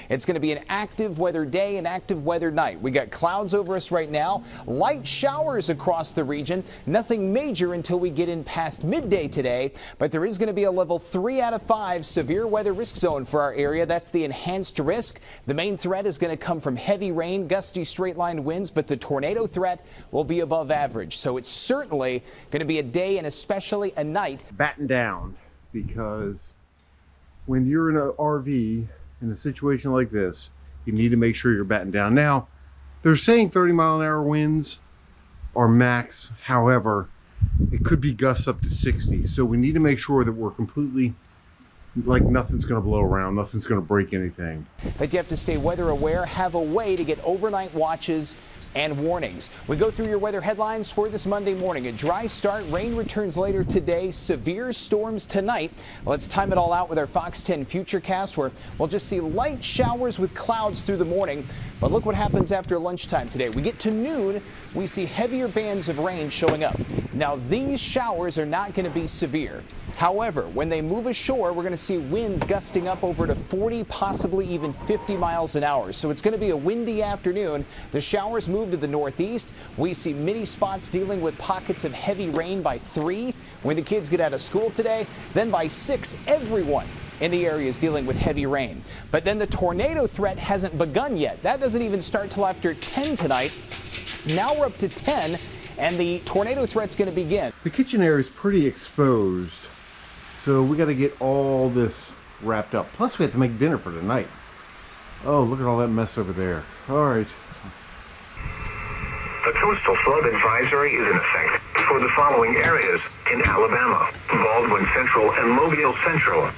It's going to be an active weather day and active weather night. We got clouds over us right now, light showers across the region. Nothing major until we get in past midday today, but there is going to be a level 3 out of 5 severe weather risk zone for our area. That's the enhanced risk. The main threat is going to come from heavy rain, gusty straight line winds, but the tornado threat will be above average. So it's certainly going to be a day and especially a night. Batten down, because when you're in an RV in a situation like this, you need to make sure you're battened down. Now, they're saying 30-mile-an-hour winds are max. However, it could be gusts up to 60. So we need to make sure that we're completely, like, nothing's going to blow around, nothing's going to break anything. But you have to stay weather aware, have a way to get overnight watches and warnings. We go through your weather headlines for this Monday morning. A dry start, rain returns later today, severe storms tonight. Let's time it all out with our Fox 10 Futurecast, where we'll just see light showers with clouds through the morning. But look what happens after lunchtime today. We get to noon, we see heavier bands of rain showing up. Now, these showers are not going to be severe. However, when they move ashore, we're going to see winds gusting up over to 40, possibly even 50 miles an hour. So it's going to be a windy afternoon. The showers move to the northeast. We see many spots dealing with pockets of heavy rain by 3 when the kids get out of school today. Then by 6, everyone in the area is dealing with heavy rain. But then the tornado threat hasn't begun yet. That doesn't even start till after 10 tonight. Now we're up to 10, and the tornado threat's going to begin. The kitchen area is pretty exposed, so we got to get all this wrapped up. Plus, we have to make dinner for tonight. Oh, look at all that mess over there. All right. A coastal flood advisory is in effect for the following areas in Alabama: Baldwin Central and Mobile Central.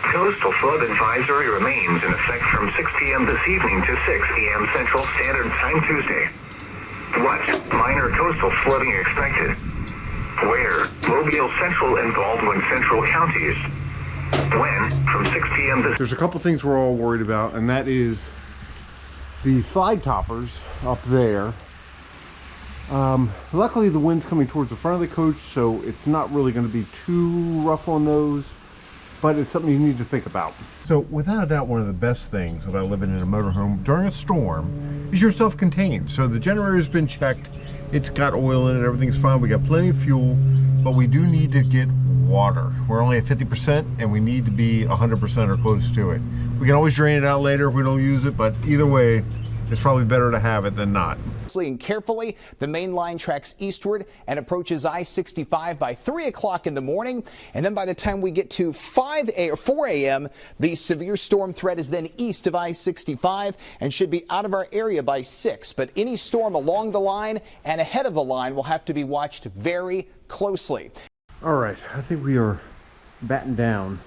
Coastal flood advisory remains in effect from 6 p.m. this evening to 6 p.m. Central Standard Time Tuesday. What? Minor coastal flooding expected. Where? Mobile Central and Baldwin Central counties. When? From 6 p.m. to... There's a couple things we're all worried about, and that is the slide toppers up there. Luckily, the wind's coming towards the front of the coach, so it's not really going to be too rough on those, but it's something you need to think about. So without a doubt, one of the best things about living in a motorhome during a storm is you're self-contained. So the generator's been checked, it's got oil in it, everything's fine, we got plenty of fuel, but we do need to get water. We're only at 50% and we need to be 100% or close to it. We can always drain it out later if we don't use it, but either way, it's probably better to have it than not. And carefully, the main line tracks eastward and approaches I-65 by 3 o'clock in the morning. And then by the time we get to 4 a.m., the severe storm threat is then east of I-65 and should be out of our area by 6. But any storm along the line and ahead of the line will have to be watched very closely. All right, I think we are battened down.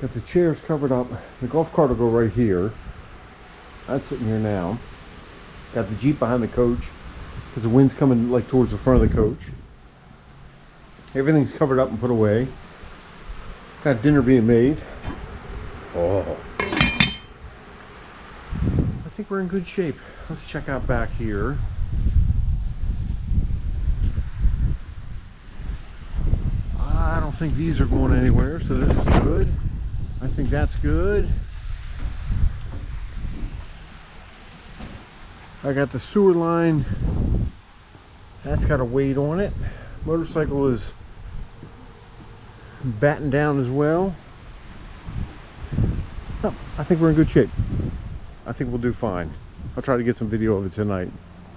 Got the chairs covered up. The golf cart will go right here. That's sitting here now. Got the Jeep behind the coach because the wind's coming like towards the front of the coach. Everything's covered up and put away. Got dinner being made. Oh, I think we're in good shape. Let's check out back here. I don't think these are going anywhere, so this is good. I think that's good. I got the sewer line. That's got a weight on it. Motorcycle is battened down as well. Oh, I think we're in good shape. I think we'll do fine. I'll try to get some video of it tonight.